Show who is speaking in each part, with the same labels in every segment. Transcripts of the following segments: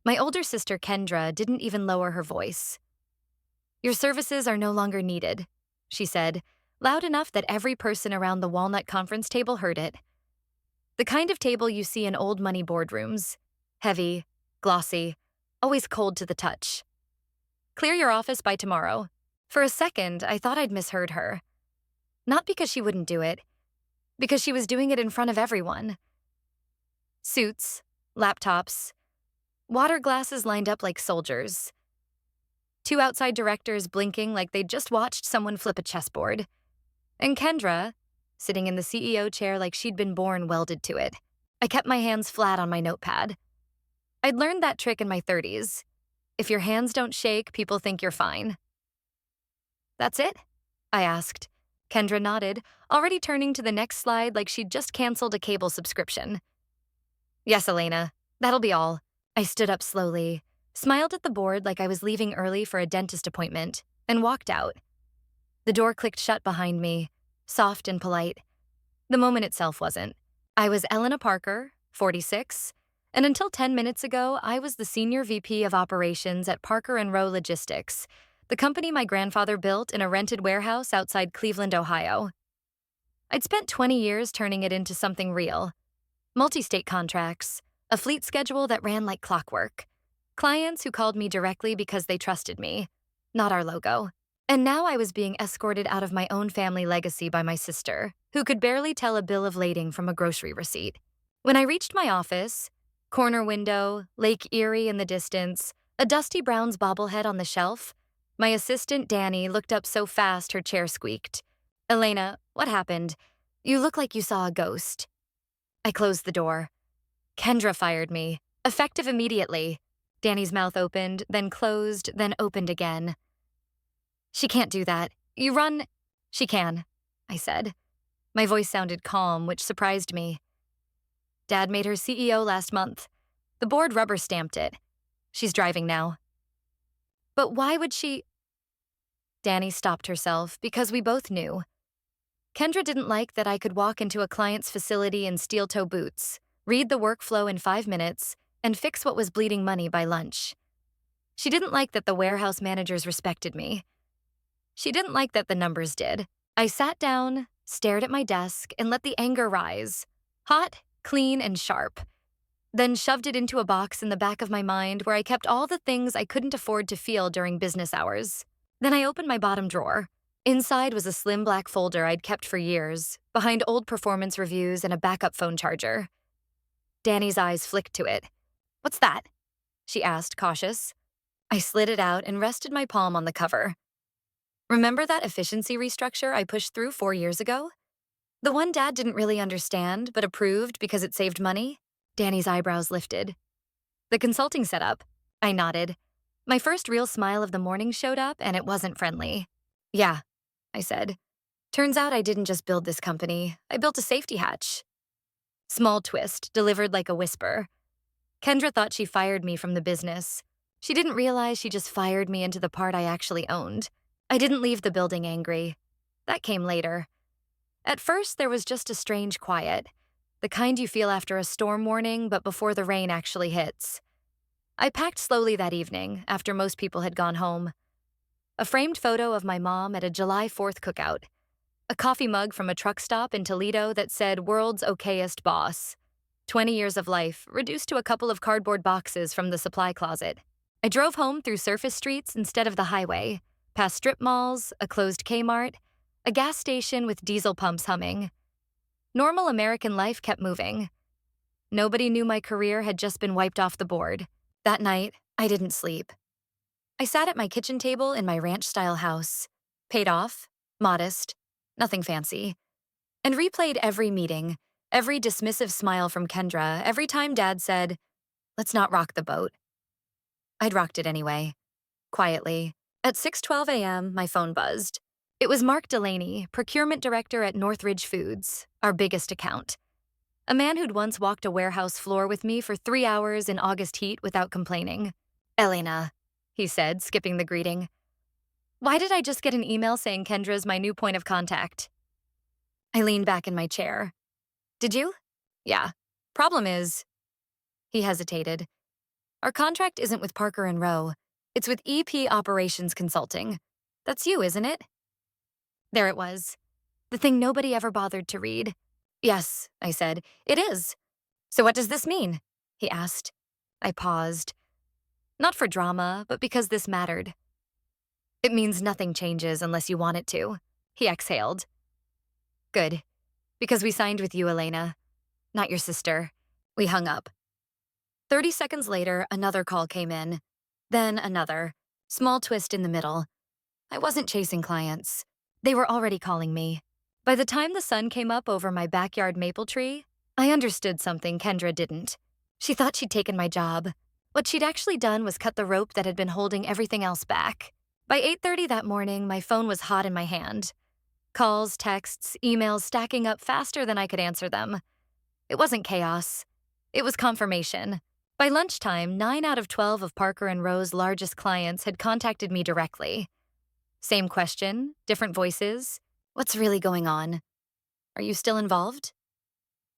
Speaker 1: My older sister, Kendra, didn't even lower her voice. "Your services are no longer needed," she said, loud enough that every person around the walnut conference table heard it. The kind of table you see in old money boardrooms. Heavy, glossy, always cold to the touch. "Clear your office by tomorrow." For a second, I thought I'd misheard her. Not because she wouldn't do it, because she was doing it in front of everyone. Suits, laptops, water glasses lined up like soldiers. Two outside directors blinking like they'd just watched someone flip a chessboard. And Kendra, sitting in the CEO chair like she'd been born welded to it. I kept my hands flat on my notepad. I'd learned that trick in my 30s. If your hands don't shake, people think you're fine. "That's it?" I asked. Kendra nodded, already turning to the next slide like she'd just canceled a cable subscription. "Yes, Elena, that'll be all." I stood up slowly, smiled at the board like I was leaving early for a dentist appointment, and walked out. The door clicked shut behind me, soft and polite. The moment itself wasn't. I was Elena Parker, 46, and until 10 minutes ago, I was the Senior VP of Operations at Parker & Rowe Logistics, the company my grandfather built in a rented warehouse outside Cleveland, Ohio. I'd spent 20 years turning it into something real. Multi-state contracts, a fleet schedule that ran like clockwork, clients who called me directly because they trusted me, not our logo. And now I was being escorted out of my own family legacy by my sister, who could barely tell a bill of lading from a grocery receipt. When I reached my office, corner window, Lake Erie in the distance, a Dusty Brown's bobblehead on the shelf, my assistant Danny looked up so fast her chair squeaked. "Elena, what happened? You look like you saw a ghost." I closed the door. Kendra fired me, effective immediately. Danny's mouth opened, then closed, then opened again. "She can't do that. You run—" "She can," I said. My voice sounded calm, which surprised me. "Dad made her CEO last month. The board rubber-stamped it. She's driving now." "But why would she—" Danny stopped herself because we both knew. Kendra didn't like that I could walk into a client's facility in steel-toe boots, read the workflow in 5 minutes, and fix what was bleeding money by lunch. She didn't like that the warehouse managers respected me. She didn't like that the numbers did. I sat down, stared at my desk, and let the anger rise. Hot, clean, and sharp. Then shoved it into a box in the back of my mind where I kept all the things I couldn't afford to feel during business hours. Then I opened my bottom drawer. Inside was a slim black folder I'd kept for years, behind old performance reviews and a backup phone charger. Danny's eyes flicked to it. "What's that?" she asked, cautious. I slid it out and rested my palm on the cover. "Remember that efficiency restructure I pushed through 4 years ago? The one Dad didn't really understand, but approved because it saved money?" Danny's eyebrows lifted. "The consulting setup?" I nodded. My first real smile of the morning showed up, and it wasn't friendly. "Yeah," I said. "Turns out I didn't just build this company. I built a safety hatch." Small twist, delivered like a whisper. Kendra thought she fired me from the business. She didn't realize she just fired me into the part I actually owned. I didn't leave the building angry. That came later. At first, there was just a strange quiet, the kind you feel after a storm warning but before the rain actually hits. I packed slowly that evening, after most people had gone home. A framed photo of my mom at a July 4th cookout. A coffee mug from a truck stop in Toledo that said "World's Okayest Boss." 20 years of life, reduced to a couple of cardboard boxes from the supply closet. I drove home through surface streets instead of the highway, past strip malls, a closed Kmart, a gas station with diesel pumps humming. Normal American life kept moving. Nobody knew my career had just been wiped off the board. That night, I didn't sleep. I sat at my kitchen table in my ranch-style house, paid off, modest, nothing fancy, and replayed every meeting, every dismissive smile from Kendra, every time Dad said, "Let's not rock the boat." I'd rocked it anyway, quietly. At 6:12 a.m., my phone buzzed. It was Mark Delaney, procurement director at Northridge Foods, our biggest account. A man who'd once walked a warehouse floor with me for 3 hours in August heat without complaining. "Elena," he said, skipping the greeting. "Why did I just get an email saying Kendra's my new point of contact?" I leaned back in my chair. "Did you?" "Yeah. Problem is—" He hesitated. Our contract isn't with Parker and Rowe. It's with EP Operations Consulting. That's you, isn't it? There it was. The thing nobody ever bothered to read. Yes, I said. It is. So what does this mean? He asked. I paused. Not for drama, but because this mattered. It means nothing changes unless you want it to. He exhaled. Good. Because we signed with you, Elena. Not your sister. We hung up. 30 seconds later, another call came in. Then another. Small twist in the middle. I wasn't chasing clients. They were already calling me. By the time the sun came up over my backyard maple tree, I understood something Kendra didn't. She thought she'd taken my job. What she'd actually done was cut the rope that had been holding everything else back. By 8:30 that morning, my phone was hot in my hand. Calls, texts, emails stacking up faster than I could answer them. It wasn't chaos. It was confirmation. By lunchtime, 9 out of 12 of Parker and Rowe's largest clients had contacted me directly. Same question, different voices. What's really going on? Are you still involved?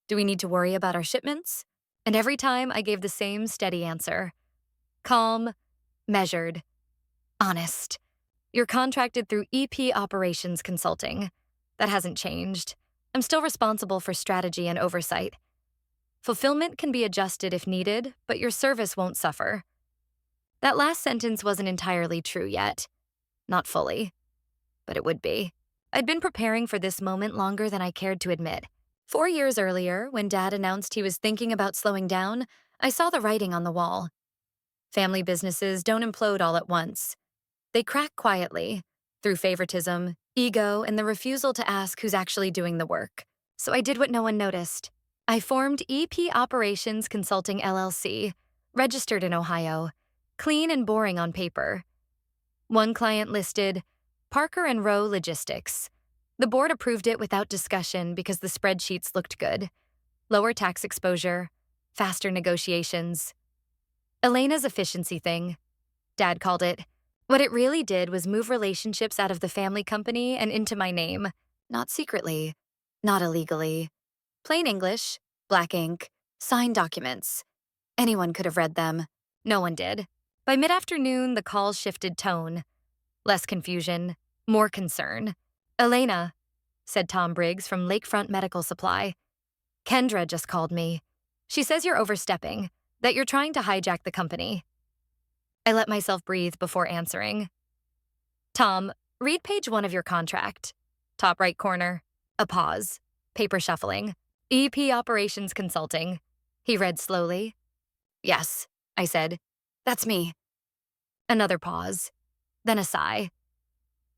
Speaker 1: Do we need to worry about our shipments? And every time I gave the same steady answer. Calm, measured, honest. You're contracted through EP Operations Consulting. That hasn't changed. I'm still responsible for strategy and oversight. Fulfillment can be adjusted if needed, but your service won't suffer. That last sentence wasn't entirely true yet. Not fully. But it would be. I'd been preparing for this moment longer than I cared to admit. 4 years earlier, when Dad announced he was thinking about slowing down, I saw the writing on the wall. Family businesses don't implode all at once. They crack quietly, through favoritism, ego, and the refusal to ask who's actually doing the work. So I did what no one noticed. I formed EP Operations Consulting LLC, registered in Ohio, clean and boring on paper. One client listed, Parker and Rowe Logistics. The board approved it without discussion because the spreadsheets looked good. Lower tax exposure, faster negotiations. Elena's efficiency thing, Dad called it. What it really did was move relationships out of the family company and into my name. Not secretly, not illegally. Plain English, black ink, signed documents. Anyone could have read them. No one did. By mid-afternoon, the calls shifted tone. Less confusion, more concern. Elena, said Tom Briggs from Lakefront Medical Supply. Kendra just called me. She says you're overstepping, that you're trying to hijack the company. I let myself breathe before answering. Tom, read page 1 of your contract. Top right corner. A pause. Paper shuffling. EP Operations Consulting. He read slowly. Yes, I said. That's me. Another pause. Then a sigh.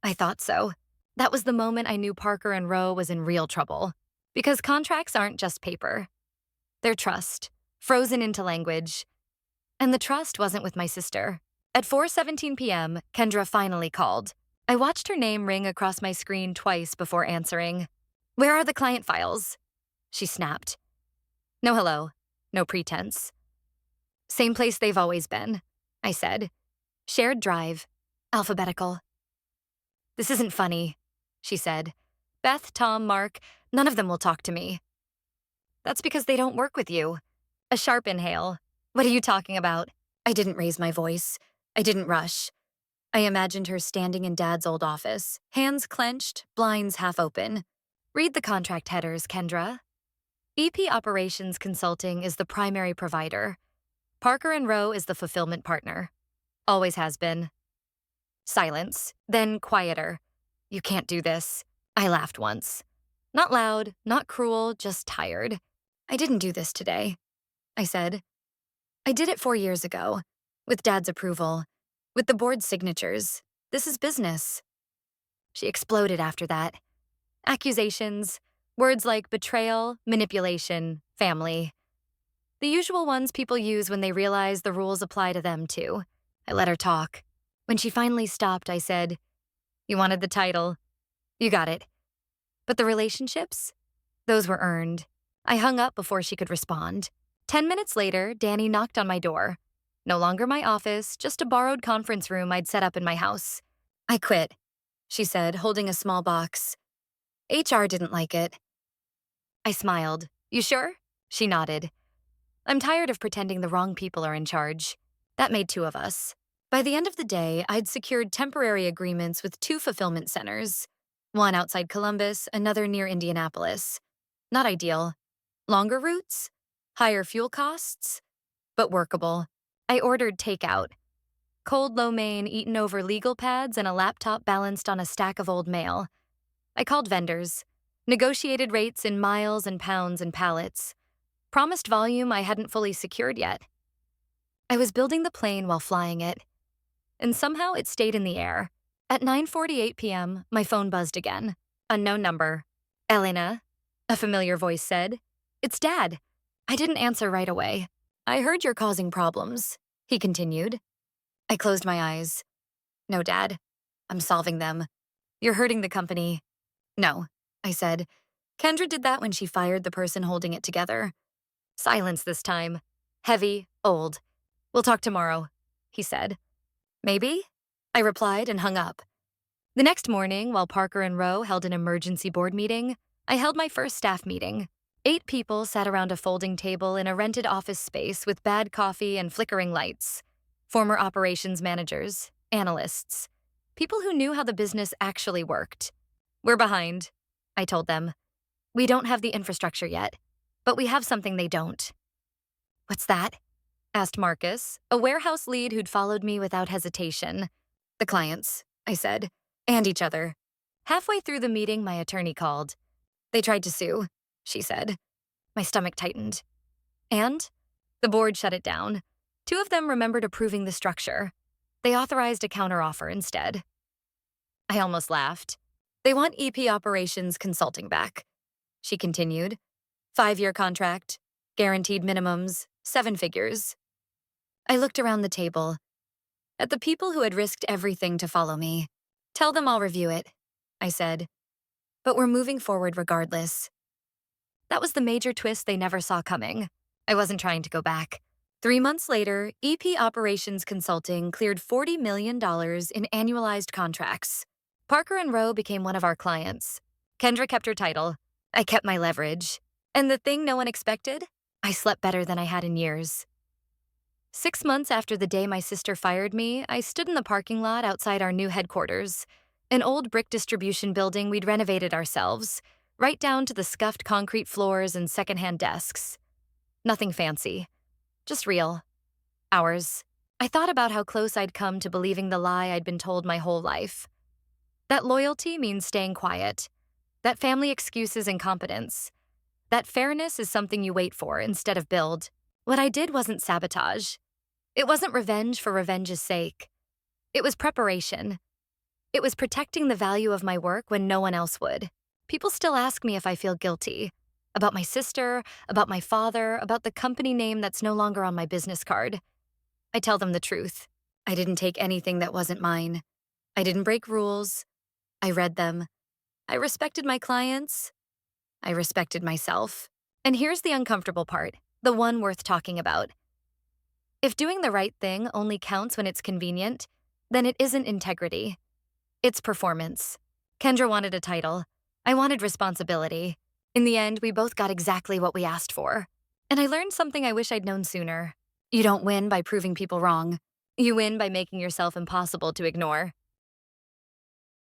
Speaker 1: I thought so. That was the moment I knew Parker and Rowe was in real trouble. Because contracts aren't just paper. They're trust, frozen into language. And the trust wasn't with my sister. At 4:17 p.m., Kendra finally called. I watched her name ring across my screen twice before answering. Where are the client files? She snapped. No hello, no pretense. Same place they've always been, I said. Shared drive, alphabetical. This isn't funny, she said. Beth, Tom, Mark, none of them will talk to me. That's because they don't work with you. A sharp inhale. What are you talking about? I didn't raise my voice. I didn't rush. I imagined her standing in Dad's old office, hands clenched, blinds half open. Read the contract headers, Kendra. EP Operations Consulting is the primary provider. Parker and Rowe is the fulfillment partner. Always has been. Silence, then quieter. You can't do this. I laughed once. Not loud, not cruel, just tired. I didn't do this today, I said. I did it 4 years ago, with Dad's approval, with the board's signatures. This is business. She exploded after that. Accusations, words like betrayal, manipulation, family. The usual ones people use when they realize the rules apply to them too. I let her talk. When she finally stopped, I said, You wanted the title. You got it. But the relationships? Those were earned. I hung up before she could respond. 10 minutes later, Danny knocked on my door. No longer my office, just a borrowed conference room I'd set up in my house. I quit, she said, holding a small box. HR didn't like it. I smiled. You sure? She nodded. I'm tired of pretending the wrong people are in charge. That made two of us. By the end of the day, I'd secured temporary agreements with two fulfillment centers, one outside Columbus, another near Indianapolis. Not ideal. Longer routes? Higher fuel costs? But workable. I ordered takeout. Cold lo mein eaten over legal pads and a laptop balanced on a stack of old mail. I called vendors, negotiated rates in miles and pounds and pallets, promised volume I hadn't fully secured yet. I was building the plane while flying it, and somehow it stayed in the air. At 9:48 p.m., my phone buzzed again. Unknown number. Elena, a familiar voice said. It's Dad. I didn't answer right away. I heard you're causing problems, he continued. I closed my eyes. No, Dad. I'm solving them. You're hurting the company. No, I said. Kendra did that when she fired the person holding it together. Silence this time. Heavy, old. We'll talk tomorrow, he said. Maybe? I replied and hung up. The next morning, while Parker and Rowe held an emergency board meeting, I held my first staff meeting. 8 people sat around a folding table in a rented office space with bad coffee and flickering lights. Former operations managers, analysts, people who knew how the business actually worked. We're behind, I told them. We don't have the infrastructure yet, but we have something they don't. What's that? Asked Marcus, a warehouse lead who'd followed me without hesitation. The clients, I said, and each other. Halfway through the meeting, my attorney called. They tried to sue, she said. My stomach tightened. And? The board shut it down. 2 of them remembered approving the structure. They authorized a counteroffer instead. I almost laughed. They want EP operations consulting back, she continued. 5-year contract, guaranteed minimums, 7 figures. I looked around the table, at the people who had risked everything to follow me. Tell them I'll review it, I said. But we're moving forward regardless. That was the major twist they never saw coming. I wasn't trying to go back. 3 months later, EP Operations Consulting cleared $40 million in annualized contracts. Parker and Rowe became one of our clients. Kendra kept her title. I kept my leverage. And the thing no one expected? I slept better than I had in years. 6 months after the day my sister fired me, I stood in the parking lot outside our new headquarters, an old brick distribution building we'd renovated ourselves, right down to the scuffed concrete floors and secondhand desks. Nothing fancy. Just real. Ours. I thought about how close I'd come to believing the lie I'd been told my whole life. That loyalty means staying quiet. That family excuse is incompetence. That fairness is something you wait for instead of build. What I did wasn't sabotage. It wasn't revenge for revenge's sake. It was preparation. It was protecting the value of my work when no one else would. People still ask me if I feel guilty. About my sister, about my father, about the company name that's no longer on my business card. I tell them the truth. I didn't take anything that wasn't mine. I didn't break rules. I read them. I respected my clients. I respected myself. And here's the uncomfortable part, the one worth talking about. If doing the right thing only counts when it's convenient, then it isn't integrity. It's performance. Kendra wanted a title. I wanted responsibility. In the end, we both got exactly what we asked for. And I learned something I wish I'd known sooner. You don't win by proving people wrong. You win by making yourself impossible to ignore.